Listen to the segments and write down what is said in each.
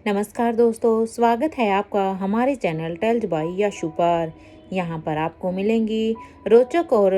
नमस्कार दोस्तों, स्वागत है आपका हमारे चैनल टेल्स बाय यशु पर। यहाँ पर आपको मिलेंगी रोचक और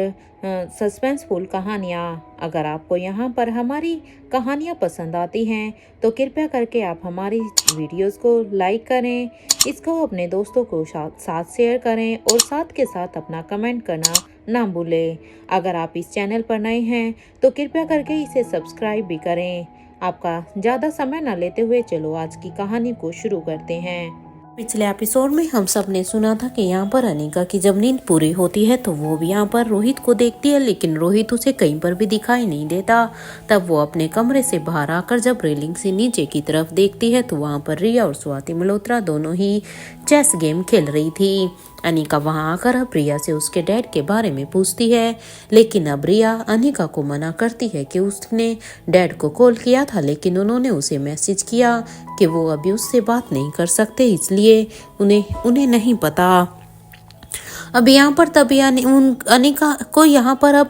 सस्पेंसफुल कहानियाँ। अगर आपको यहाँ पर हमारी कहानियाँ पसंद आती हैं तो कृपया करके आप हमारी वीडियोस को लाइक करें, इसको अपने दोस्तों को साथ शेयर करें और साथ के साथ अपना कमेंट करना ना भूलें। अगर आप इस चैनल पर नए हैं तो कृपया करके इसे सब्सक्राइब भी करें। आपका ज़्यादा समय न लेते हुए चलो आज की कहानी को शुरू करते हैं। पिछले एपिसोड में हम सब ने सुना था कि यहाँ पर अनिका की जब नींद पूरी होती है तो वो भी यहाँ पर रोहित को देखती है, लेकिन रोहित उसे कहीं पर भी दिखाई नहीं देता। तब वो अपने कमरे से बाहर आकर जब रेलिंग से नीचे की तरफ देखती है तो वहाँ पर रिया और स्वाति मल्होत्रा दोनों ही चेस गेम खेल रही थी। अनिका वहां आकर अब रिया से उसके डैड के बारे में पूछती है, लेकिन अब रिया अनिका को मना करती है कि उसने डैड को कॉल किया था, लेकिन उन्होंने उसे मैसेज किया कि वो अभी उससे बात नहीं कर सकते, इसलिए उन्हें नहीं पता। अब यहाँ पर तभी अनिका को यहाँ पर अब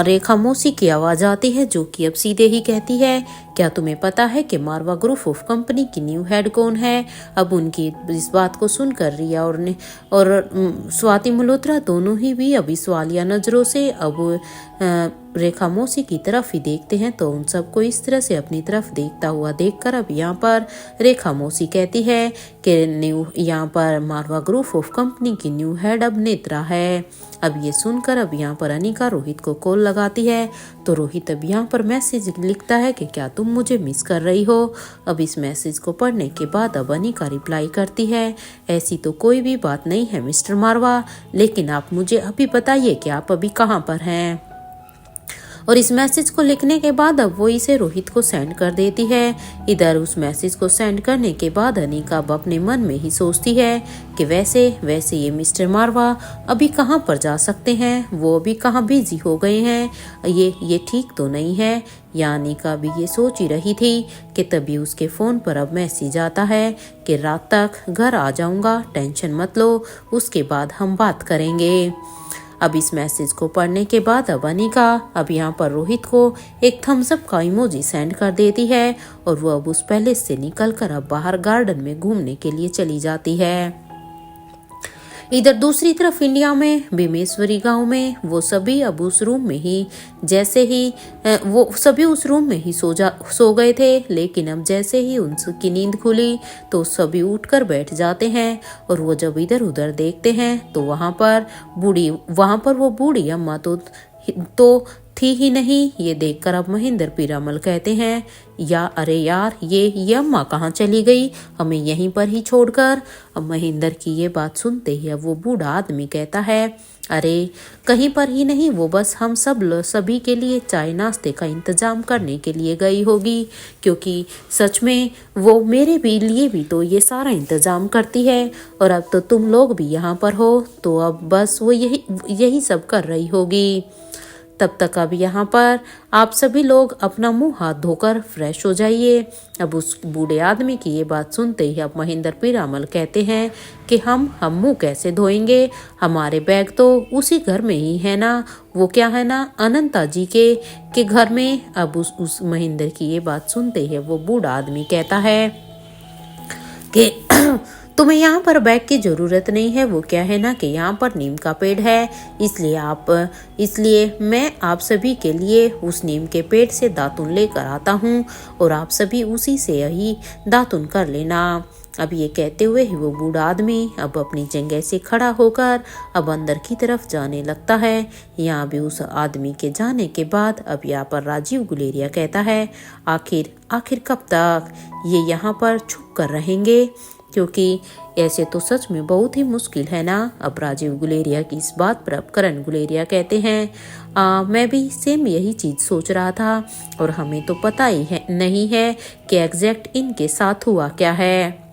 रेखा मौसी की आवाज़ आती है, जो कि अब सीधे ही कहती है, क्या तुम्हें पता है कि मारवा ग्रुप ऑफ कंपनी की न्यू हेड कौन है? अब उनकी इस बात को सुनकर रिया और स्वाति मल्होत्रा दोनों ही भी अभी सवालिया नज़रों से अब रेखा मौसी की तरफ ही देखते हैं। तो उन सबको इस तरह से अपनी तरफ देखता हुआ देखकर अब यहाँ पर रेखा मौसी कहती है कि न्यू यहाँ पर मारवा ग्रुप ऑफ कंपनी की न्यू हेड अब नेत्रा है। अब ये सुनकर अब यहाँ पर अनिका रोहित को कॉल लगाती है, तो रोहित अब यहाँ पर मैसेज लिखता है कि क्या तुम मुझे मिस कर रही हो? अब इस मैसेज को पढ़ने के बाद अब अनिका रिप्लाई करती है, ऐसी तो कोई भी बात नहीं है मिस्टर मारवा, लेकिन आप मुझे अभी बताइए कि आप अभी कहाँ पर हैं। और इस मैसेज को लिखने के बाद अब वो इसे रोहित को सेंड कर देती है। इधर उस मैसेज को सेंड करने के बाद अनिका अब अपने मन में ही सोचती है कि वैसे ये मिस्टर मारवा अभी कहाँ पर जा सकते हैं, वो अभी कहाँ बिजी हो गए हैं, ये ठीक तो नहीं है। या अनिका भी ये सोच ही रही थी कि तभी उसके फ़ोन पर अब मैसेज आता है कि रात तक घर आ जाऊंगा, टेंशन मत लो, उसके बाद हम बात करेंगे। अब इस मैसेज को पढ़ने के बाद अब अनिका अब यहाँ पर रोहित को एक थम्स अप का इमोजी सेंड कर देती है और वो अब उस पैलेस से निकलकर अब बाहर गार्डन में घूमने के लिए चली जाती है। इधर दूसरी तरफ इंडिया में भीमेश्वरी गांव में वो सभी अब उस रूम में ही सो गए थे, लेकिन अब जैसे ही उनकी नींद खुली तो सभी उठकर बैठ जाते हैं और वो जब इधर उधर देखते हैं तो वहां पर वो बूढ़ी अम्मा तो थी ही नहीं। ये देखकर अब महेंद्र पीरामल कहते हैं, अरे यार ये अम्मा कहाँ चली गई, हमें यहीं पर ही छोड़कर। अब महेंद्र की ये बात सुनते ही अब वो बूढ़ा आदमी कहता है, अरे कहीं पर ही नहीं, वो बस हम सभी के लिए चाय नाश्ते का इंतजाम करने के लिए गई होगी, क्योंकि सच में वो मेरे भी लिए भी तो ये सारा इंतजाम करती है और अब तो तुम लोग भी यहाँ पर हो, तो अब बस वो यही सब कर रही होगी। तब तक अब यहाँ पर आप सभी लोग अपना मुंह हाथ धोकर फ्रेश हो जाइए। अब उस बूढ़े आदमी की ये बात सुनते ही अब महेंद्र पीरामल कहते हैं कि हम मुंह कैसे धोएंगे, हमारे बैग तो उसी घर में ही है ना, वो क्या है ना अनंता जी के घर में। अब उस महेंद्र की ये बात सुनते ही वो बूढ़ा आदमी कहता है कि तुम्हें यहाँ पर बैग की ज़रूरत नहीं है, वो क्या है ना कि यहाँ पर नीम का पेड़ है, इसलिए मैं आप सभी के लिए उस नीम के पेड़ से दातुन लेकर आता हूँ और आप सभी उसी से ही दातुन कर लेना। अब ये कहते हुए ही वो बूढ़ा आदमी अब अपनी जगह से खड़ा होकर अब अंदर की तरफ जाने लगता है। यहाँ भी उस आदमी के जाने के बाद अब यहाँ पर राजीव गुलेरिया कहता है, आखिर कब तक ये यहाँ पर छुप कर रहेंगे, क्योंकि ऐसे तो सच में बहुत ही मुश्किल है ना। अब राजीव गुलेरिया की इस बात पर अब करण गुलेरिया कहते हैं, मैं भी सेम यही चीज़ सोच रहा था और हमें तो पता ही नहीं है कि एग्जैक्ट इनके साथ हुआ क्या है,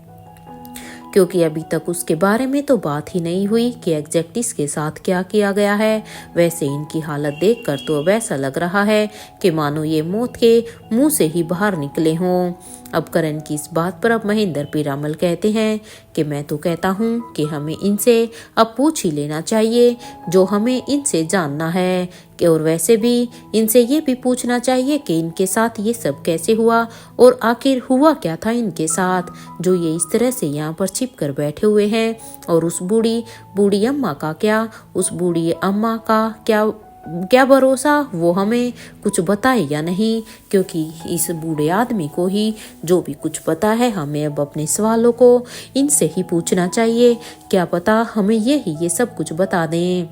क्योंकि अभी तक उसके बारे में तो बात ही नहीं हुई कि एग्जैक्ट इसके साथ क्या किया गया है। वैसे इनकी हालत देखकर तो अब ऐसा लग रहा है कि मानो ये मौत के मुंह से ही बाहर निकले हों। अब करण की इस बात पर अब महेंद्र पीरामल कहते हैं कि मैं तो कहता हूँ कि हमें इनसे अब पूछ ही लेना चाहिए जो हमें इनसे जानना है, कि और वैसे भी इनसे ये भी पूछना चाहिए कि इनके साथ ये सब कैसे हुआ और आखिर हुआ क्या था इनके साथ, जो ये इस तरह से यहाँ पर छिप कर बैठे हुए हैं। और उस बूढ़ी अम्मा का क्या, उस बूढ़ी अम्मा का क्या भरोसा, वो हमें कुछ बताए या नहीं, क्योंकि इस बूढ़े आदमी को ही जो भी कुछ पता है। हमें अब अपने सवालों को इनसे ही पूछना चाहिए, क्या पता हमें ये सब कुछ बता दें।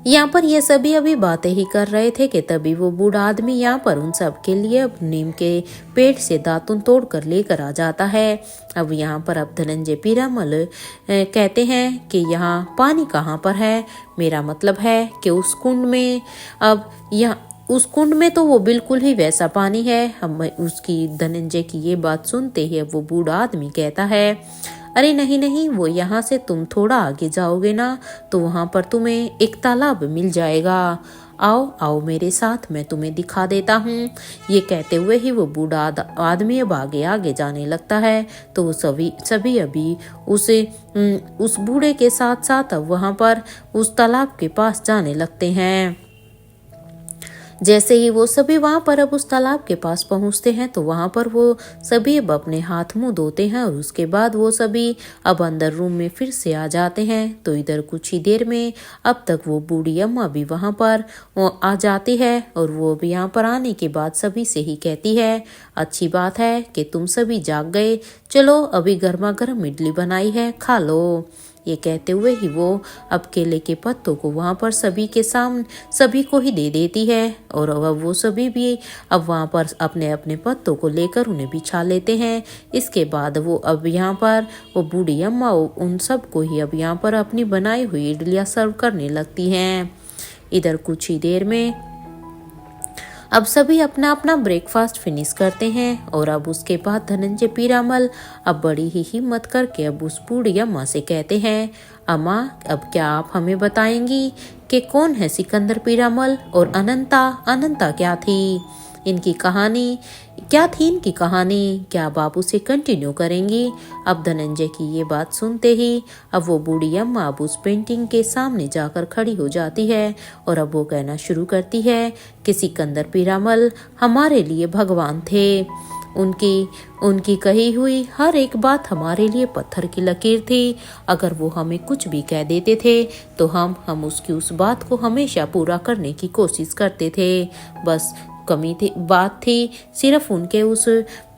यहाँ पर ये सभी अभी बातें ही कर रहे थे कि तभी वो बूढ़ा आदमी यहाँ पर उन सब के लिए अब नीम के पेड़ से दातुन तोड़ कर लेकर आ जाता है। अब यहाँ पर अब धनंजय पीरामल कहते हैं कि यहाँ पानी कहाँ पर है, मेरा मतलब है कि उस कुंड में। अब यहाँ उस कुंड में तो वो बिल्कुल ही वैसा पानी है। हम उसकी धनंजय की ये बात सुनते ही अब वो बूढ़ा आदमी कहता है, अरे नहीं नहीं, वो यहाँ से तुम थोड़ा आगे जाओगे ना तो वहाँ पर तुम्हें एक तालाब मिल जाएगा, आओ आओ मेरे साथ, मैं तुम्हें दिखा देता हूँ। ये कहते हुए ही वो बूढ़ा आदमी अब आगे आगे जाने लगता है। तो वो सभी अभी उस बूढ़े के साथ साथ अब वहाँ पर उस तालाब के पास जाने लगते हैं। जैसे ही वो सभी वहाँ पर अब उस तालाब के पास पहुँचते हैं तो वहाँ पर वो सभी अब अपने हाथ मुंह धोते हैं और उसके बाद वो सभी अब अंदर रूम में फिर से आ जाते हैं। तो इधर कुछ ही देर में अब तक वो बूढ़ी अम्मा भी वहाँ पर आ जाती है और वो भी यहाँ पर आने के बाद सभी से ही कहती है, अच्छी बात है कि तुम सभी जाग गए, चलो अभी गर्मा गर्म इडली बनाई है, खा लो। ये कहते हुए ही वो अब केले के पत्तों को वहाँ पर सभी के सामने सभी को ही दे देती है और अब वो सभी भी अब वहाँ पर अपने अपने पत्तों को लेकर उन्हें बिछा लेते हैं। इसके बाद वो अब यहाँ पर वो बूढ़ी अम्मा उन सब को ही अब यहाँ पर अपनी बनाई हुई इडलियाँ सर्व करने लगती हैं। इधर कुछ ही देर में अब सभी अपना अपना ब्रेकफास्ट फिनिश करते हैं और अब उसके बाद धनंजय पीरामल अब बड़ी ही हिम्मत करके अब उस बूढ़ी अम्मा से कहते हैं, अम्मा अब क्या आप हमें बताएंगी कि कौन है सिकंदर पीरामल और अनंता क्या थी, इनकी कहानी क्या थी, इनकी कहानी क्या अब आप उसे कंटिन्यू करेंगी। अब धनंजय की ये बात सुनते ही अब वो बूढ़ी अम्मा अब उस पेंटिंग के सामने जाकर खड़ी हो जाती है और अब वो कहना शुरू करती है कि सिकंदर पीरामल हमारे लिए भगवान थे, उनकी कही हुई हर एक बात हमारे लिए पत्थर की लकीर थी। अगर वो हमें कुछ भी कह देते थे तो हम उसकी उस बात को हमेशा पूरा करने की कोशिश करते थे। बस बात थी सिर्फ उनके उस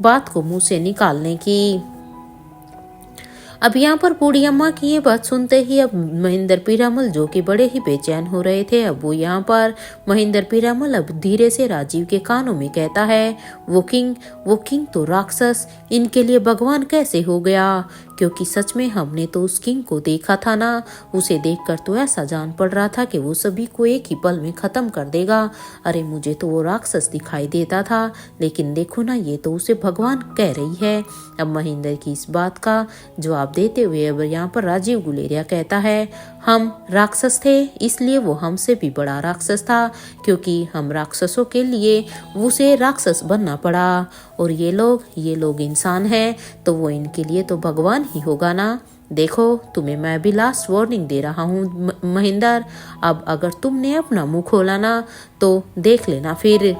बात को मुंह से निकालने की। अब यहाँ पर बूढ़ी अम्मा की ये बात सुनते ही अब महेंद्र पीरामल जो कि बड़े ही बेचैन हो रहे थे, अब वो यहाँ पर महेंद्र पीरामल अब धीरे से राजीव के कानों में कहता है, वो किंग तो राक्षस इनके लिए भगवान कैसे हो गया, क्योंकि सच में हमने तो उस किंग को देखा था ना, उसे देखकर तो ऐसा जान पड़ रहा था कि वो सभी को एक ही पल में खत्म कर देगा। अरे मुझे तो वो राक्षस दिखाई देता था, लेकिन देखो ना ये तो उसे भगवान कह रही है। अब महेंद्र की इस बात का जवाब देते हुए अब यहाँ पर राजीव गुलेरिया कहता है, हम राक्षस थे इसलिए वो हमसे भी बड़ा राक्षस था, क्योंकि हम राक्षसों के लिए उसे राक्षस बनना पड़ा, और ये लोग इंसान हैं तो वो इनके लिए तो भगवान ही होगा ना। देखो तुम्हें मैं भी लास्ट वार्निंग दे रहा हूँ महेंद्र, अब अगर तुमने अपना मुंह खोला ना तो देख लेना फिर।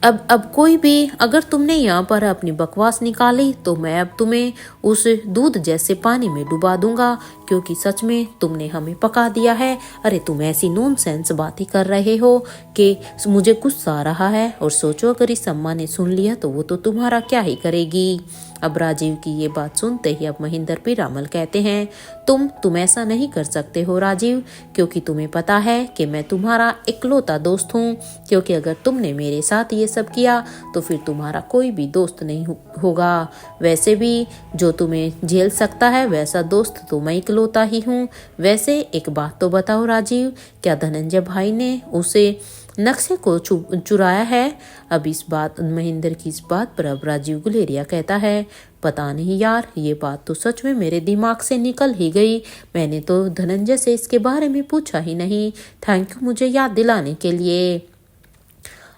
अब कोई भी अगर तुमने यहाँ पर अपनी बकवास निकाली तो मैं अब तुम्हें उस दूध जैसे पानी में डुबा दूंगा, क्योंकि सच में तुमने हमें पका दिया है। अरे तुम ऐसी नॉनसेंस बातें कर रहे हो कि मुझे गुस्सा आ रहा है, और सोचो अगर इस अम्मा ने सुन लिया तो वो तो तुम्हारा क्या ही करेगी। अब राजीव की ये बात सुनते ही अब महेंद्र पीरामल कहते हैं, तुम ऐसा नहीं कर सकते हो राजीव, क्योंकि तुम्हें पता है कि मैं तुम्हारा इकलौता दोस्त हूँ, क्योंकि अगर तुमने मेरे साथ ये सब किया तो फिर तुम्हारा कोई भी दोस्त नहीं होगा। वैसे भी जो तुम्हें झेल सकता है वैसा दोस्त तो मैं इकलौता ही हूँ। वैसे एक बात तो बताओ राजीव, क्या धनंजय भाई ने उसे नक्शे को चुराया है? अब इस बात महेंद्र की इस बात पर अब राजीव गुलेरिया कहता है, पता नहीं यार, ये बात तो सच में मेरे दिमाग से निकल ही गई। मैंने तो धनंजय से इसके बारे में पूछा ही नहीं। थैंक यू मुझे याद दिलाने के लिए।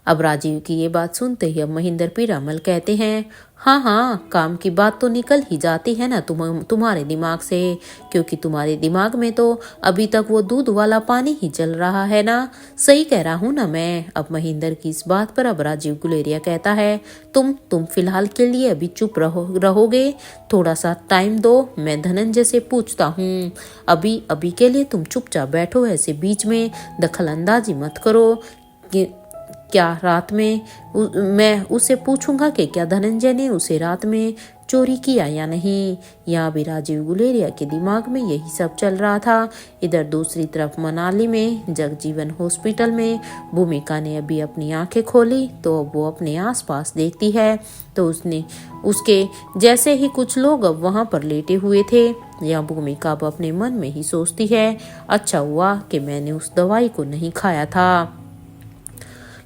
अब राजीव की ये बात सुनते ही अब महेंद्र पीरामल कहते हैं, हाँ हाँ, काम की बात तो निकल ही जाती है ना तुम्हारे दिमाग से, क्योंकि तुम्हारे दिमाग में तो अभी तक वो दूध वाला पानी ही चल रहा है ना। सही कह रहा हूँ ना मैं। अब महेंद्र की इस बात पर अब राजीव गुलेरिया कहता है, तुम फिलहाल के लिए अभी चुप रहोगे, थोड़ा सा टाइम दो, मैं धनंजय से पूछता हूँ। अभी के लिए तुम चुपचाप बैठो, ऐसे बीच में दखल अंदाजी मत करो। क्या रात में मैं उससे पूछूंगा कि क्या धनंजय ने उसे रात में चोरी किया या नहीं। यहाँ भी राजीव गुलेरिया के दिमाग में यही सब चल रहा था। इधर दूसरी तरफ मनाली में जगजीवन हॉस्पिटल में भूमिका ने अभी अपनी आंखें खोली तो अब वो अपने आसपास देखती है तो उसके जैसे ही कुछ लोग अब वहां पर लेटे हुए थे। यह भूमिका अब अपने मन में ही सोचती है, अच्छा हुआ कि मैंने उस दवाई को नहीं खाया था,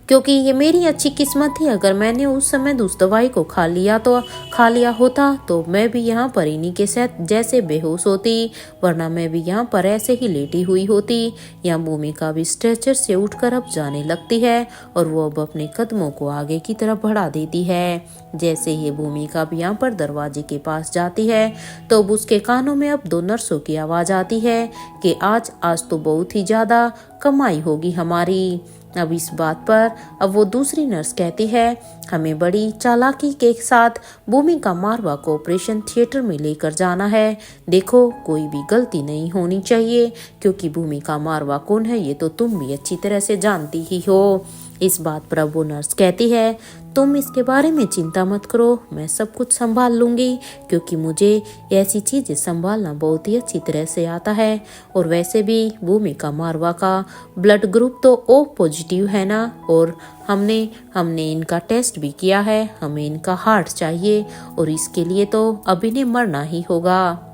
क्योंकि ये मेरी अच्छी किस्मत थी। अगर मैंने उस समय उस दवाई को खा लिया होता तो मैं भी यहाँ पर इन्हीं के साथ जैसे बेहोश होती, वरना मैं भी यहाँ पर ऐसे ही लेटी हुई होती। यहाँ भूमिका भी स्ट्रेचर से उठकर अब जाने लगती है और वो अब अपने कदमों को आगे की तरफ बढ़ा देती है। जैसे ही भूमिका भी यहाँ पर दरवाजे के पास जाती है तो अब उसके कानों में अब 2 नर्सों की आवाज आती है कि आज तो बहुत ही ज्यादा कमाई होगी हमारी। अब इस बात पर अब वो दूसरी नर्स कहती है, हमें बड़ी चालाकी के साथ भूमिका मारवा को ऑपरेशन थिएटर में लेकर जाना है। देखो, कोई भी गलती नहीं होनी चाहिए, क्योंकि भूमिका मारवा कौन है ये तो तुम भी अच्छी तरह से जानती ही हो। इस बात पर अब वो नर्स कहती है, तुम इसके बारे में चिंता मत करो, मैं सब कुछ संभाल लूंगी, क्योंकि मुझे ऐसी चीजें संभालना बहुत ही अच्छी तरह से आता है। और वैसे भी भूमिका मारवा का ब्लड ग्रुप तो O पॉजिटिव है ना, और हमने इनका टेस्ट भी किया है। हमें इनका हार्ट चाहिए और इसके लिए तो अब इन्हें मरना ही होगा,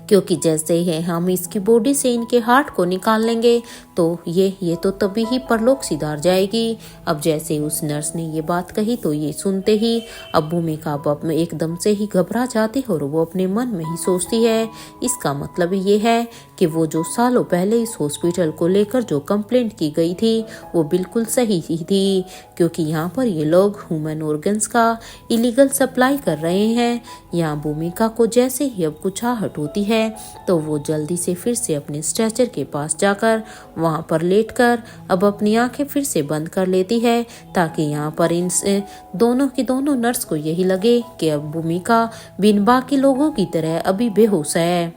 क्योंकि जैसे ही हम इसकी बॉडी से इनके हार्ट को निकाल लेंगे तो ये तो तभी ही परलोक सिधार जाएगी। अब जैसे उस नर्स ने ये बात कही तो ये सुनते ही अब भूमिका अब एकदम से ही घबरा जाती है और वो अपने मन में ही सोचती है, इसका मतलब ये है कि वो जो सालों पहले इस हॉस्पिटल को लेकर जो कंप्लेंट की गई थी वो बिल्कुल सही ही थी, क्योंकि यहाँ पर ये लोग ह्यूमन ऑर्गन्स का इलीगल सप्लाई कर रहे हैं। यहाँ भूमिका को जैसे ही अब कुछ आहट होती है तो वो जल्दी से फिर से अपने स्ट्रेचर के पास जाकर वहां पर लेटकर अब अपनी आंखें फिर से बंद कर लेती है, ताकि यहाँ पर इन दोनों की दोनों नर्स को यही लगे कि अब भूमिका बिन बाकी लोगों की तरह अभी बेहोश है।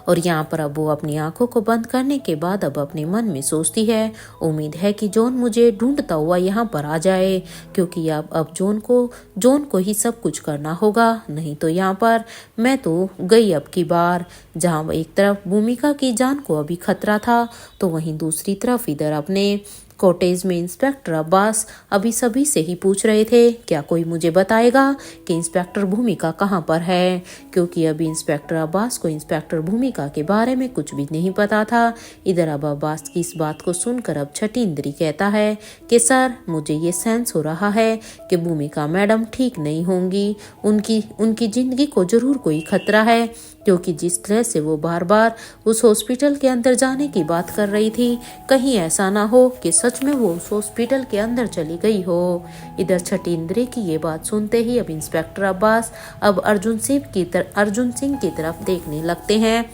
और यहाँ पर अब वो अपनी आंखों को बंद करने के बाद अब अपने मन में सोचती है, उम्मीद है कि जॉन मुझे ढूंढता हुआ यहाँ पर आ जाए, क्योंकि अब जॉन को ही सब कुछ करना होगा, नहीं तो यहाँ पर मैं तो गई अब की बार। जहाँ एक तरफ भूमिका की जान को अभी खतरा था तो वहीं दूसरी तरफ इधर अपने कॉटेज में इंस्पेक्टर अब्बास अभी सभी से ही पूछ रहे थे, क्या कोई मुझे बताएगा कि इंस्पेक्टर भूमिका कहाँ पर है, क्योंकि अभी इंस्पेक्टर अब्बास को इंस्पेक्टर भूमिका के बारे में कुछ भी नहीं पता था। इधर अब अब्बास की इस बात को सुनकर अब छठी इंद्री कहता है कि सर, मुझे ये सेंस हो रहा है कि भूमिका मैडम ठीक नहीं होंगी, उनकी जिंदगी को जरूर कोई खतरा है, क्योंकि जिस तरह से वो बार बार उस हॉस्पिटल के अंदर जाने की बात कर रही थी, कहीं ऐसा ना हो कि सच में वो उस हॉस्पिटल के अंदर चली गई हो। इधर छठी इंद्री की ये बात सुनते ही अब इंस्पेक्टर अब्बास अब अर्जुन सिंह की तरफ देखने लगते हैं,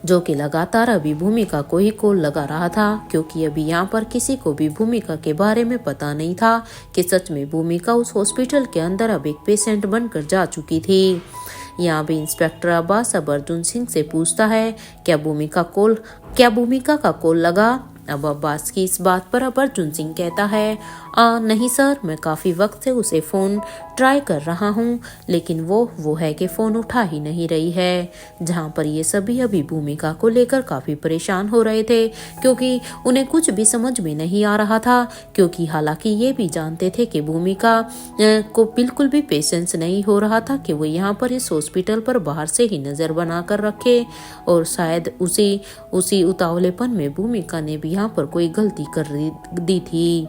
जो कि लगातार अभी भूमिका को ही कॉल लगा रहा था, क्योंकि अभी यहाँ पर किसी को भी भूमिका के बारे में पता नहीं था कि सच में भूमिका उस हॉस्पिटल के अंदर अब एक पेशेंट बनकर जा चुकी थी। यहाँ भी इंस्पेक्टर अब्बास अब अर्जुन सिंह से पूछता है, क्या भूमिका का कॉल लगा। अब अब्बास की इस बात पर अब अर्जुन सिंह कहता है, नहीं सर, मैं काफ़ी वक्त से उसे फ़ोन ट्राई कर रहा हूँ, लेकिन वो है कि फ़ोन उठा ही नहीं रही है। जहाँ पर ये सभी अभी भूमिका को लेकर काफ़ी परेशान हो रहे थे, क्योंकि उन्हें कुछ भी समझ में नहीं आ रहा था, क्योंकि हालांकि ये भी जानते थे कि भूमिका को बिल्कुल भी पेशेंस नहीं हो रहा था कि वो यहाँ पर इस हॉस्पिटल पर बाहर से ही नज़र बना कर रखे, और शायद उसी उतावलेपन में भूमिका ने भी यहाँ पर कोई गलती कर दी थी।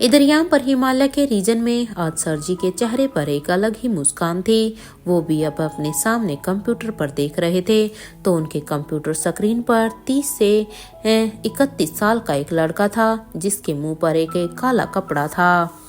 इधर यहाँ पर हिमालय के रीजन में आज सर जी के चेहरे पर एक अलग ही मुस्कान थी। वो भी अब अपने सामने कंप्यूटर पर देख रहे थे तो उनके कंप्यूटर स्क्रीन पर 30 से 31 साल का एक लड़का था जिसके मुंह पर एक काला कपड़ा था।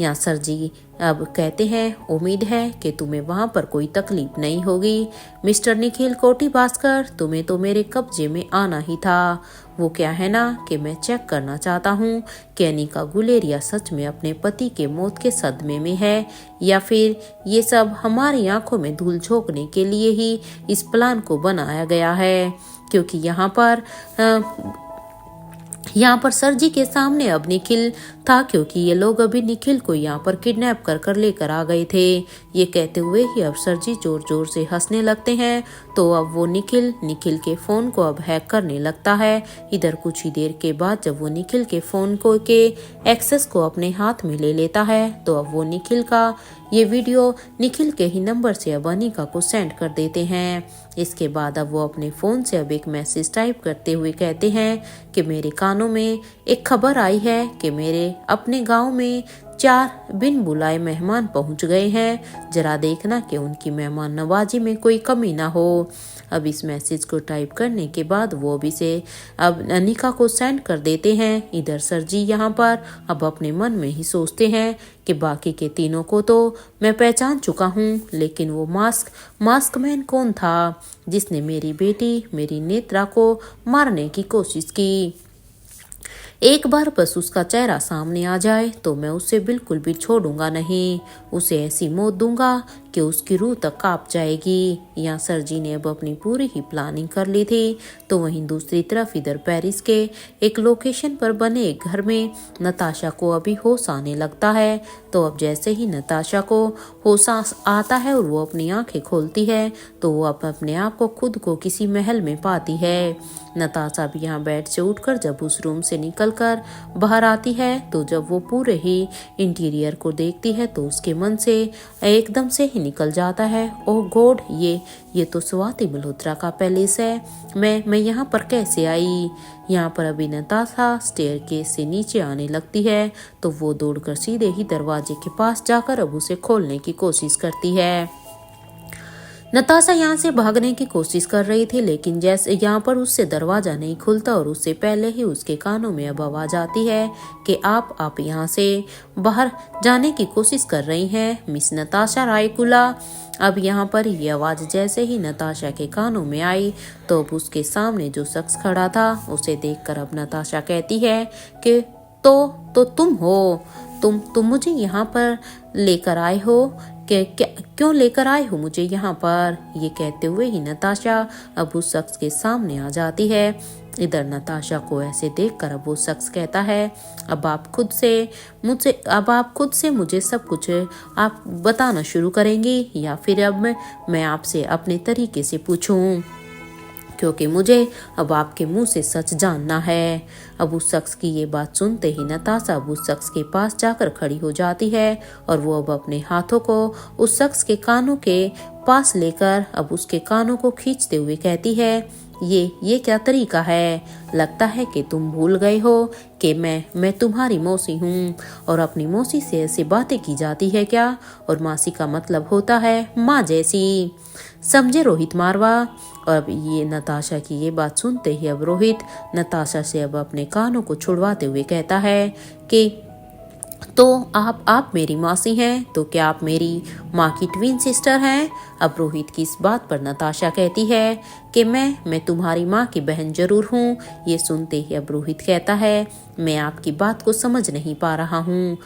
यहाँ सर जी अब कहते हैं, उम्मीद है कि तुम्हें वहाँ पर कोई तकलीफ नहीं होगी। मिस्टर निखिल कोटी भास्कर, तुम्हें तो मेरे कब्जे में आना ही था। वो क्या है ना कि मैं चेक करना चाहता हूँ कि अनिका गुलेरिया सच में अपने पति के मौत के सदमे में है या फिर ये सब हमारी आंखों में धूल झोंकने के लिए ही इस प्लान को बनाया गया है। क्योंकि यहाँ पर सर जी के सामने अब निखिल था, क्योंकि ये लोग अभी निखिल को यहाँ पर किडनैप कर लेकर आ गए थे। ये कहते हुए ही अब सर जी जोर जोर से हंसने लगते हैं। तो अब वो निखिल के फोन को अब हैक करने लगता है। इधर कुछ ही देर के बाद जब वो निखिल के फोन को के एक्सेस को अपने हाथ में ले लेता है तो अब वो निखिल का ये वीडियो निखिल के ही नंबर से अब अनिका को सेंड कर देते हैं। इसके बाद अब वो अपने फोन से अब एक मैसेज टाइप करते हुए कहते हैं कि मेरे कानों में एक खबर आई है कि मेरे अपने गांव में 4 बिन बुलाए मेहमान पहुंच गए हैं। जरा देखना कि उनकी मेहमान नवाजी में कोई कमी ना हो। अब इस मैसेज को टाइप करने के बाद वो भी से अब अनिका को सेंड कर देते हैं। इधर सर जी यहाँ पर अब अपने मन में ही सोचते हैं कि बाकी के तीनों को तो मैं पहचान चुका हूँ, लेकिन वो मास्क मैन कौन था जिसने मेरी बेटी मेरी नेत्रा को मारने की कोशिश की। एक बार बस उसका चेहरा सामने आ जाए तो मैं उसे बिल्कुल भी छोड़ूंगा नहीं। उसे ऐसी मौत दूंगा कि उसकी रूह तक कांप जाएगी। यहाँ सर जी ने अब अपनी पूरी ही प्लानिंग कर ली थी। तो वहीं दूसरी तरफ इधर पेरिस के एक लोकेशन पर बने एक घर में नताशा को अभी होश आने लगता है। तो अब जैसे ही नताशा को होश आता है और वो अपनी आंखें खोलती है तो वो अपने आप को खुद को किसी महल में पाती है। नताशा भी यहाँ बेड से उठकर जब उस रूम से निकलकर बाहर आती है तो जब वो पूरे ही इंटीरियर को देखती है तो उसके मन से एकदम से ही निकल जाता है, ओह गॉड, ये तो स्वाति मल्होत्रा का पैलेस है। मैं यहाँ पर कैसे आई। यहाँ पर अभी नताशा स्टेयरकेस से नीचे आने लगती है तो वो दौड़कर सीधे ही दरवाजे के पास जाकर अब उसे खोलने की कोशिश करती है। नताशा यहाँ से भागने की कोशिश कर रही थी, लेकिन जैसे यहाँ पर उससे दरवाजा नहीं खुलता और उससे पहले ही उसके कानों में अब आवाज आती है कि आप यहाँ से बाहर जाने की कोशिश कर रही हैं मिस नताशा रायकुला। अब यहाँ पर ये आवाज जैसे ही नताशा के कानों में आई तो अब उसके सामने जो शख्स खड़ा था उसे देखकर अब नताशा कहती है कि तो तुम हो, तुम मुझे यहाँ पर लेकर आए हो, क्यों लेकर आए हो मुझे यहाँ पर। ये कहते हुए ही नताशा अब उस शख्स के सामने आ जाती है। इधर नताशा को ऐसे देखकर अब वो शख्स कहता है, अब आप खुद से मुझे सब कुछ आप बताना शुरू करेंगी या फिर अब मैं आपसे अपने तरीके से पूछूं, क्योंकि मुझे अब आपके मुंह से सच जानना है। अब उस शख्स की ये बात सुनते ही नताशा अब उस शख्स के पास जाकर खड़ी हो जाती है और वो अब अपने हाथों को उस शख्स के कानों के पास लेकर अब उसके कानों को खींचते हुए कहती है, ये क्या तरीका है। लगता है कि तुम भूल गए हो कि मैं तुम्हारी मौसी हूँ और अपनी मौसी से ऐसी बातें की जाती है क्या। और मौसी का मतलब होता है माँ जैसी, समझे रोहित मारवा। और अब ये नताशा की ये बात सुनते ही अब रोहित नताशा से अब अपने कानों को छुड़वाते हुए कहता है कि तो आप मेरी मौसी हैं, तो क्या आप मेरी माँ की ट्विन सिस्टर हैं। अब रोहित की इस बात पर नताशा कहती है कि मैं तुम्हारी माँ की बहन जरूर हूँ। ये सुनते ही अब रोहित कहता है, मैं आपकी बात को समझ नहीं पा रहा हूँ,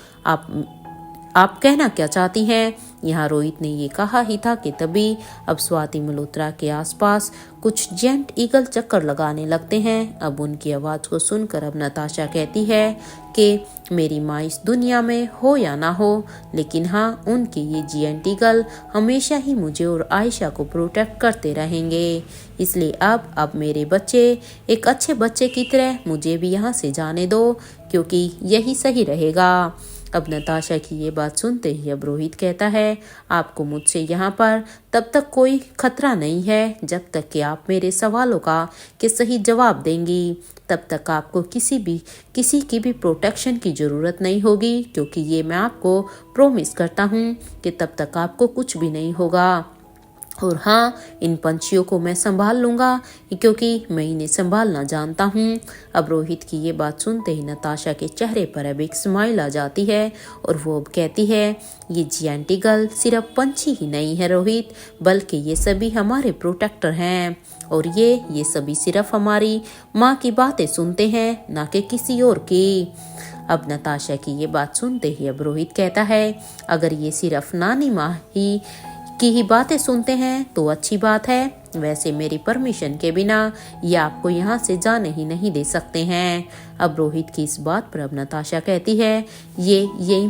आप कहना क्या चाहती हैं। यहाँ रोहित ने ये कहा ही था कि तभी अब स्वाति मल्होत्रा के आसपास कुछ जेंट ईगल चक्कर लगाने लगते हैं। अब उनकी आवाज़ को सुनकर अब नताशा कहती है कि मेरी माँ इस दुनिया में हो या ना हो, लेकिन हाँ उनके ये जेंट ईगल हमेशा ही मुझे और आयशा को प्रोटेक्ट करते रहेंगे। इसलिए अब मेरे बच्चे एक अच्छे बच्चे की तरह मुझे भी यहाँ से जाने दो, क्योंकि यही सही रहेगा। अब नताशा की ये बात सुनते ही अब रोहित कहता है, आपको मुझसे यहाँ पर तब तक कोई खतरा नहीं है जब तक कि आप मेरे सवालों का के सही जवाब देंगी। तब तक आपको किसी की भी प्रोटेक्शन की ज़रूरत नहीं होगी, क्योंकि ये मैं आपको प्रॉमिस करता हूँ कि तब तक आपको कुछ भी नहीं होगा। और हाँ, इन पंछियों को मैं संभाल लूँगा, क्योंकि मैं इन्हें संभालना जानता हूँ। अब रोहित की ये बात सुनते ही नताशा के चेहरे पर अब एक स्माइल आ जाती है और वो अब कहती है, ये जियांट ईगल सिर्फ पंछी ही नहीं है रोहित, बल्कि ये सभी हमारे प्रोटेक्टर हैं। और ये सभी सिर्फ हमारी माँ की बातें सुनते हैं, ना कि किसी और की। अब नताशा की ये बात सुनते ही अब रोहित कहता है, अगर ये सिर्फ नानी माँ की ही बातें सुनते हैं तो अच्छी बात है, वैसे मेरी परमिशन के बिना ये आपको यहाँ से जाने ही नहीं दे सकते हैं। अब रोहित की इस बात पर अब नताशा कहती है, ये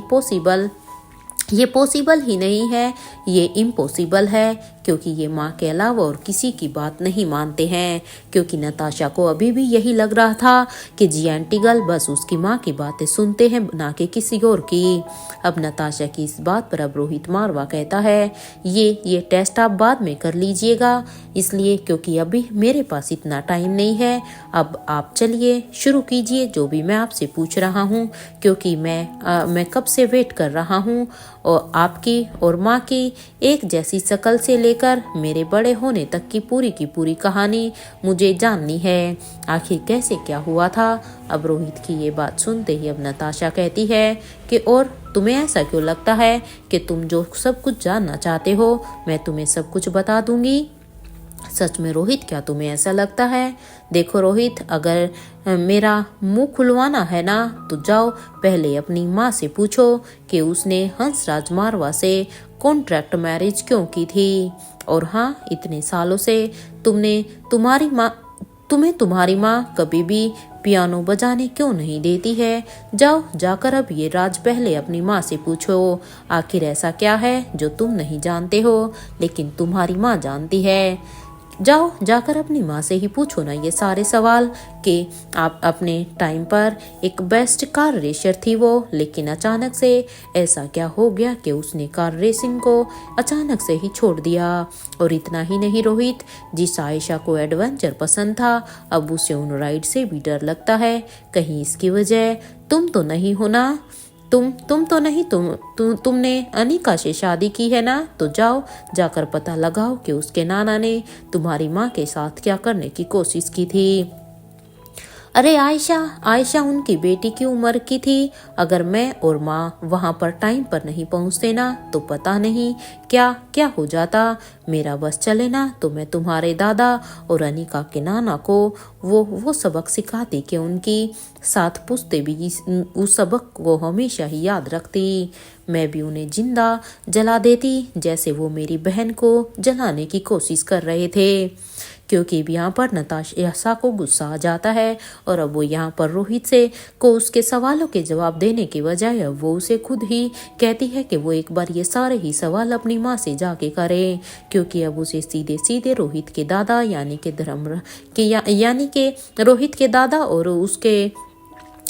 पॉसिबल ही नहीं है, ये इम्पॉसिबल है, क्योंकि ये माँ के अलावा और किसी की बात नहीं मानते हैं। क्योंकि नताशा को अभी भी यही लग रहा था कि जियांट ईगल बस उसकी माँ की बातें सुनते हैं, ना कि किसी और की। अब नताशा की इस बात पर अब रोहित मारवा कहता है, ये टेस्ट आप बाद में कर लीजिएगा, इसलिए क्योंकि अभी मेरे पास इतना टाइम नहीं है। अब आप चलिए शुरू कीजिए जो भी मैं आपसे पूछ रहा हूँ, क्योंकि मैं कब से वेट कर रहा हूँ और आपकी और माँ की एक जैसी शक्ल से लेकर मेरे बड़े होने तक की पूरी कहानी मुझे जाननी है। आखिर कैसे क्या हुआ था। अब रोहित की ये बात सुनते ही अब नताशा कहती है कि और तुम्हें ऐसा क्यों लगता है कि तुम जो सब कुछ जानना चाहते हो मैं तुम्हें सब कुछ बता दूंगी। सच में रोहित, क्या तुम्हें ऐसा लगता है? देखो रोहित, अगर मेरा मुंह खुलवाना है ना तो जाओ पहले अपनी माँ से पूछो कि उसने हंसराज मारवा से कॉन्ट्रैक्ट मैरिज क्यों की थी। और हाँ, इतने सालों से तुम्हें तुम्हारी माँ कभी भी पियानो बजाने क्यों नहीं देती है। जाओ जाकर अब ये राज पहले अपनी माँ से पूछो, आखिर ऐसा क्या है जो तुम नहीं जानते हो लेकिन तुम्हारी माँ जानती है। जाओ जाकर अपनी माँ से ही पूछो ना ये सारे सवाल कि आप अपने टाइम पर एक बेस्ट कार रेसर थी वो, लेकिन अचानक से ऐसा क्या हो गया कि उसने कार रेसिंग को अचानक से ही छोड़ दिया। और इतना ही नहीं रोहित, जिस आयशा को एडवेंचर पसंद था अब उसे उन राइड से भी डर लगता है, कहीं इसकी वजह तुम तो नहीं हो ना। तुमने अनिका से शादी की है ना, तो जाओ जाकर पता लगाओ कि उसके नाना ने तुम्हारी माँ के साथ क्या करने की कोशिश की थी। अरे आयशा उनकी बेटी की उम्र की थी। अगर मैं और माँ वहाँ पर टाइम पर नहीं पहुँचते ना तो पता नहीं क्या क्या हो जाता। मेरा बस चले ना तो मैं तुम्हारे दादा और अनिका के नाना को वो सबक सिखाती कि उनकी साथ पूछते भी उस सबक को हमेशा ही याद रखती। मैं भी उन्हें जिंदा जला देती जैसे वो मेरी बहन को जलाने की कोशिश कर रहे थे। क्योंकि अब यहाँ पर नताशा को गुस्सा आ जाता है और अब वो यहाँ पर रोहित को उसके सवालों के जवाब देने के बजाय अब वो उसे खुद ही कहती है कि वो एक बार ये सारे ही सवाल अपनी माँ से जाके करे। क्योंकि अब उसे सीधे सीधे रोहित के दादा यानी के रोहित के दादा और उसके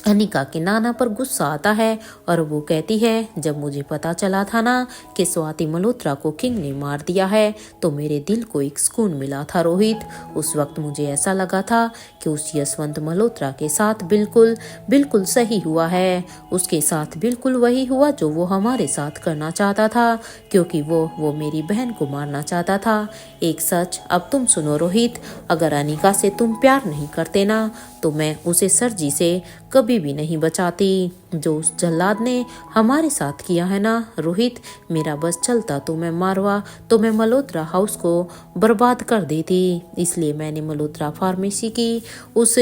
अनिका के नाना पर गुस्सा आता है और वो कहती है, जब मुझे पता चला था ना कि स्वाति मल्होत्रा को किंग ने मार दिया है तो मेरे दिल को एक सुकून मिला था रोहित। उस वक्त मुझे ऐसा लगा था कि उस यशवंत मल्होत्रा के साथ बिल्कुल सही हुआ है। उसके साथ बिल्कुल वही हुआ जो वो हमारे साथ करना चाहता था, क्योंकि वो मेरी बहन को मारना चाहता था। एक सच अब तुम सुनो रोहित, अगर अनिका से तुम प्यार नहीं करते ना तो मैं उसे सरजी से कभी भी नहीं बचाती। जो उस जल्लाद ने हमारे साथ किया है ना रोहित, मेरा बस चलता तो मैं मल्होत्रा हाउस को बर्बाद कर देती। इसलिए मैंने मल्होत्रा फार्मेसी की उस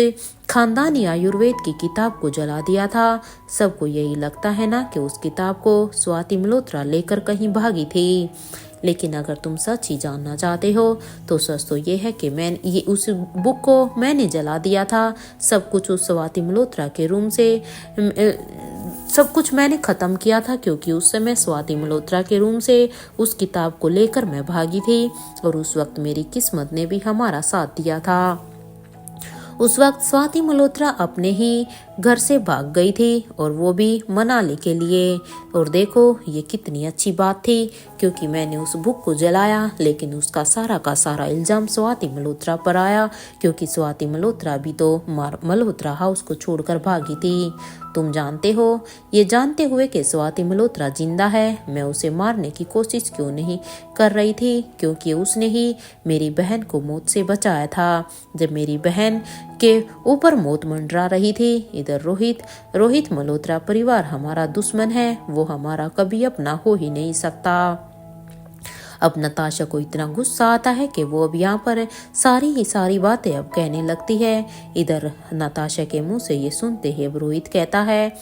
खानदानी आयुर्वेद की किताब को जला दिया था। सबको यही लगता है ना कि उस किताब को स्वाति मल्होत्रा लेकर कहीं भागी थी, लेकिन अगर तुम सच ही जानना चाहते हो तो सच तो ये है कि उस बुक को मैंने जला दिया था। सब कुछ उस स्वाति मल्होत्रा के रूम से सब कुछ मैंने ख़त्म किया था, क्योंकि उस समय स्वाति मल्होत्रा के रूम से उस किताब को लेकर मैं भागी थी और उस वक्त मेरी किस्मत ने भी हमारा साथ दिया था। उस वक्त स्वाति मल्होत्रा अपने ही घर से भाग गई थी और वो भी मनाली के लिए। और देखो ये कितनी अच्छी बात थी, क्योंकि मैंने उस बुक को जलाया लेकिन उसका सारा का सारा इल्जाम स्वाति मल्होत्रा पर आया, क्योंकि स्वाति मल्होत्रा भी तो मल्होत्रा हाउस को छोड़कर भागी थी। तुम जानते हो, ये जानते हुए कि स्वाति मल्होत्रा जिंदा है, मैं उसे मारने की कोशिश क्यों नहीं कर रही थी, क्योंकि उसने ही मेरी बहन को मौत से बचाया था। जब मेरी बहन के ऊपर मौत मंडरा रही थी, इधर रोहित मल्होत्रा परिवार हमारा दुश्मन है, वो हमारा कभी अपना हो ही नहीं सकता। अब नताशा को इतना गुस्सा आता है कि वो अब यहाँ पर सारी बातें अब कहने लगती है। इधर नताशा के मुंह से ये सुनते ही अब रोहित कहता है,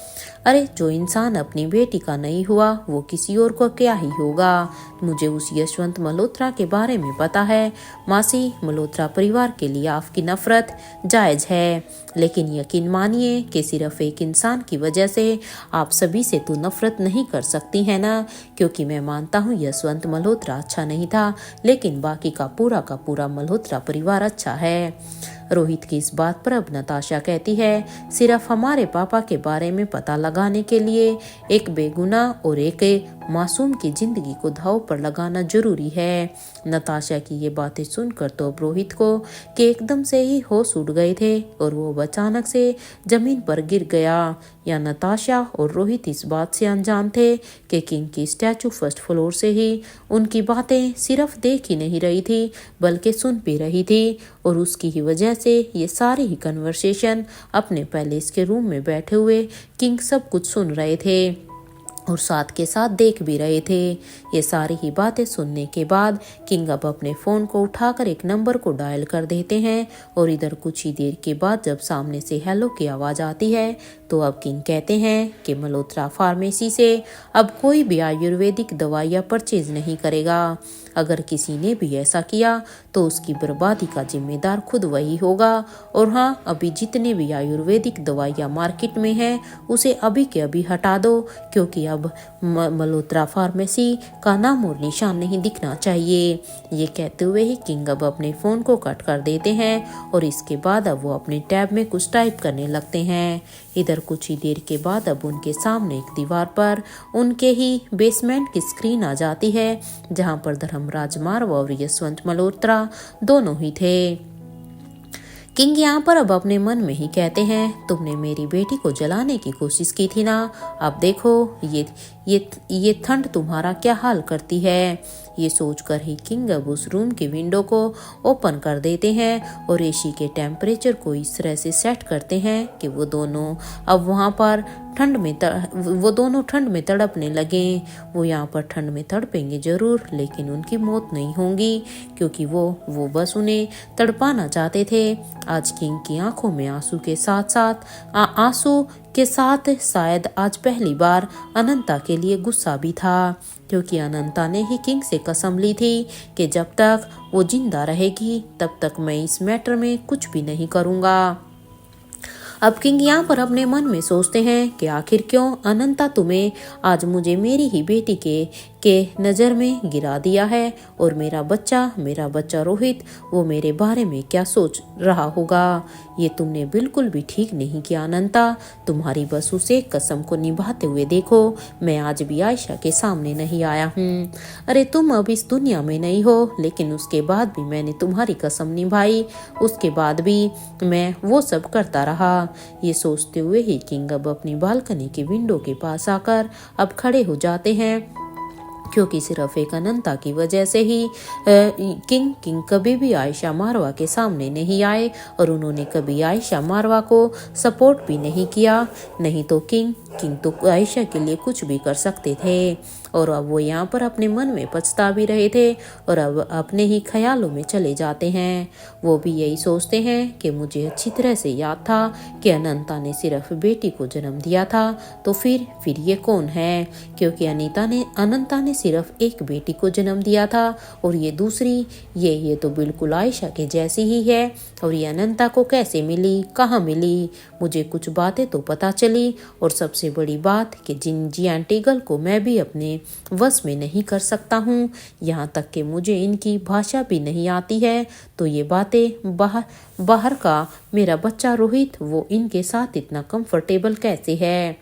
अरे जो इंसान अपनी बेटी का नहीं हुआ वो किसी और को क्या ही होगा। मुझे उस यशवंत मल्होत्रा के बारे में पता है। मासी, मल्होत्रा परिवार के लिए आपकी नफरत जायज है, लेकिन यकीन मानिए कि सिर्फ एक इंसान की वजह से आप सभी से तो नफरत नहीं कर सकती है ना, क्योंकि मैं मानता हूँ यशवंत मल्होत्रा अच्छा नहीं था, लेकिन बाकी का पूरा मल्होत्रा परिवार अच्छा है। रोहित की इस बात पर अब नताशा कहती है, सिर्फ हमारे पापा के बारे में पता लगाने के लिए एक बेगुनाह और एक मासूम की जिंदगी को दांव पर लगाना जरूरी है। नताशा की ये बातें सुनकर तो अब रोहित को कि एकदम से ही होश उड़ गए थे और वो अचानक से जमीन पर गिर गया। या नताशा और रोहित इस बात से अनजान थे कि किंग की स्टैचू फर्स्ट फ्लोर से ही उनकी बातें सिर्फ देख ही नहीं रही थी बल्कि सुन भी रही थी, और उसकी ही वजह से ये सारी ही कन्वर्सेशन अपने पैलेस के रूम में बैठे हुए किंग सब कुछ सुन रहे थे और साथ के साथ देख भी रहे थे। ये सारी ही बातें सुनने के बाद किंग अब अपने फ़ोन को उठाकर एक नंबर को डायल कर देते हैं, और इधर कुछ ही देर के बाद जब सामने से हेलो की आवाज़ आती है तो अब किंग कहते हैं कि मल्होत्रा फार्मेसी से अब कोई भी आयुर्वेदिक दवाइयाँ परचेज नहीं करेगा। अगर किसी ने भी ऐसा किया तो उसकी बर्बादी का जिम्मेदार खुद वही होगा। और हाँ, अभी जितने भी आयुर्वेदिक दवाइयाँ मार्केट में हैं उसे अभी के अभी हटा दो, क्योंकि अब मल्होत्रा फार्मेसी का नाम और निशान नहीं दिखना चाहिए। ये कहते हुए ही किंग अब अपने फ़ोन को कट कर देते हैं और इसके बाद अब वो अपने टैब में कुछ टाइप करने लगते हैं। इधर कुछ ही देर के बाद अब उनके सामने एक दीवार पर उनके ही बेसमेंट की स्क्रीन आ जाती है, जहां पर धर्मराज मारवा और यशवंत मल्होत्रा दोनों ही थे। किंग यहाँ पर अब अपने मन में ही कहते हैं, तुमने मेरी बेटी को जलाने की कोशिश की थी ना, अब देखो ये ठंड तुम्हारा क्या हाल करती है। ये सोचकर ही किंग अब उस रूम के विंडो को ओपन कर देते हैं और एसी के टेम्परेचर को इस तरह से सेट करते हैं कि वो दोनों ठंड में तड़पने लगे। वो यहाँ पर ठंड में तड़पेंगे जरूर, लेकिन उनकी मौत नहीं होगी, क्योंकि वो बस उन्हें तड़पाना चाहते थे। आज किंग की आंखों में आंसू के साथ शायद आज पहली बार अनंता के लिए गुस्सा भी था, क्योंकि अनंता ने ही किंग से कसम ली थी कि जब तक वो जिंदा रहेगी तब तक मैं इस मैटर में कुछ भी नहीं करूँगा। अब किंग यहाँ पर अपने मन में सोचते हैं कि आखिर क्यों अनंता तुम्हें आज मुझे मेरी ही बेटी के नज़र में गिरा दिया है, और मेरा बच्चा रोहित वो मेरे बारे में क्या सोच रहा होगा। ये तुमने बिल्कुल भी ठीक नहीं किया अनंता। तुम्हारी बस उसे कसम को निभाते हुए देखो। मैं आज भी आयशा के सामने नहीं आया हूँ। अरे तुम अब इस दुनिया में नहीं हो, लेकिन उसके बाद भी मैंने तुम्हारी कसम निभाई, उसके बाद भी मैं वो सब करता रहा। ये सोचते हुए ही किंग अब अपनी बालकनी के विंडो के पास आकर अब खड़े हो जाते हैं, क्योंकि सिर्फ एक अनंता की वजह से ही किंग कभी भी आयशा मारवा के सामने नहीं आए, और उन्होंने कभी आयशा मारवा को सपोर्ट भी नहीं किया। नहीं तो किंग तो आयशा के लिए कुछ भी कर सकते थे, और अब वो यहाँ पर अपने मन में पछता भी रहे थे और अब अपने ही ख्यालों में चले जाते हैं। वो भी यही सोचते हैं कि मुझे अच्छी तरह से याद था कि अनंता ने सिर्फ बेटी को जन्म दिया था, तो फिर ये कौन है, क्योंकि अनंता ने सिर्फ एक बेटी को जन्म दिया था और ये दूसरी, ये तो बिल्कुल आयशा के जैसी ही है। और ये अनंता को कैसे मिली, कहाँ मिली? मुझे कुछ बातें तो पता चली, और सबसे बड़ी बात कि जी आंटी गर्ल को मैं भी अपने वश में नहीं कर सकता हूँ। यहाँ तक कि मुझे इनकी भाषा भी नहीं आती है। तो ये बातें बाहर का मेरा बच्चा रोहित, वो इनके साथ इतना कंफर्टेबल कैसे है,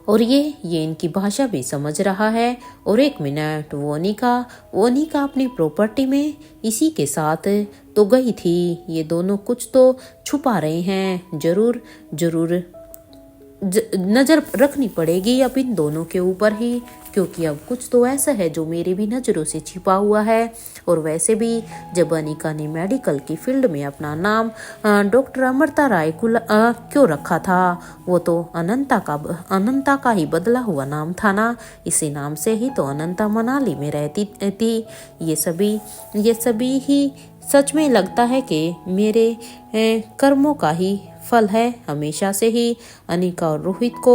और ये इनकी भाषा भी समझ रहा है। और एक मिनट, वो अनिका अपनी प्रॉपर्टी में इसी के साथ तो गई थी। ये दोनों कुछ तो छुपा रहे हैं। जरूर नजर रखनी पड़ेगी अब इन दोनों के ऊपर ही, क्योंकि अब कुछ तो ऐसा है जो मेरी भी नज़रों से छिपा हुआ है। और वैसे भी जब अनिका ने मेडिकल की फील्ड में अपना नाम डॉक्टर अमृता राय क्यों रखा था, वो तो अनंता का ही बदला हुआ नाम था ना। इसी नाम से ही तो अनंता मनाली में रहती थी। ये सभी ही सच में लगता है कि मेरे कर्मों का ही फल है। हमेशा से ही अनिका और रोहित को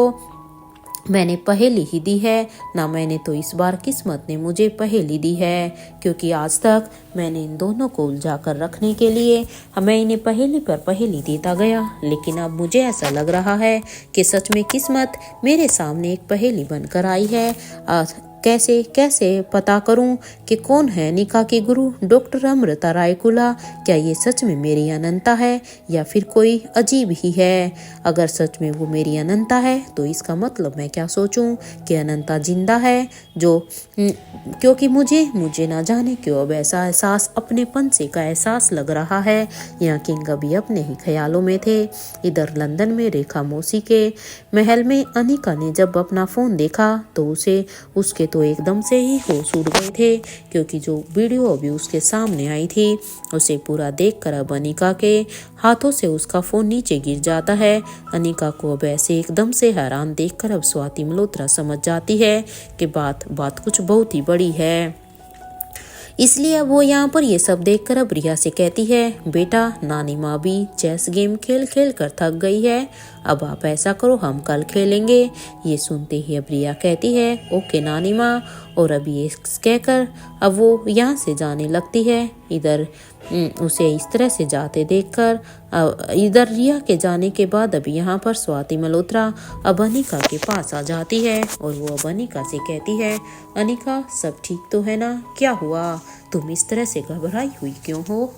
मैंने पहेली ही दी है ना। मैंने तो इस बार किस्मत ने मुझे पहेली दी है, क्योंकि आज तक मैंने इन दोनों को उलझा कर रखने के लिए मैं इन्हें पहेली पर पहेली देता गया। लेकिन अब मुझे ऐसा लग रहा है कि सच में किस्मत मेरे सामने एक पहेली बनकर आई है। कैसे पता करूं कि कौन है अनिका की गुरु डॉक्टर अमृता राय कुला? क्या ये सच में मेरी अनंता है या फिर कोई अजीब ही है? अगर सच में वो मेरी अनंता है तो इसका मतलब मैं क्या सोचूं कि अनंता जिंदा है, क्योंकि मुझे ना जाने क्यों अब ऐसा एहसास, अपनेपन से का एहसास लग रहा है। यहाँ किंग अभी अपने ही ख्यालों में थे। इधर लंदन में रेखा मौसी के महल में अनिका ने जब अपना फोन देखा तो उसके तो एकदम से ही होश उड़ गए थे, क्योंकि जो वीडियो अभी उसके सामने आई थी उसे पूरा देखकर अब अनिका के हाथों से उसका फोन नीचे गिर जाता है। अनिका को अब ऐसे एकदम से हैरान देखकर अब स्वाति मल्होत्रा समझ जाती है कि बात कुछ बहुत ही बड़ी है। इसलिए अब वो यहाँ पर ये सब देखकर अब रिया से कहती है, बेटा नानी माँ भी चेस गेम खेल कर थक गई है, अब आप ऐसा करो हम कल खेलेंगे। ये सुनते ही अब रिया कहती है, ओके नानी माँ। और अब ये कहकर अब वो यहाँ से जाने लगती है। इधर उसे इस तरह से जाते देखकर इधर रिया के जाने के बाद अब यहाँ पर स्वाति मल्होत्रा अब अनिका के पास आ जाती है और वो अब अनिका से कहती है, अनिका सब ठीक तो है ना? क्या हुआ? तुम इस तरह से घबराई हुई क्यों हो?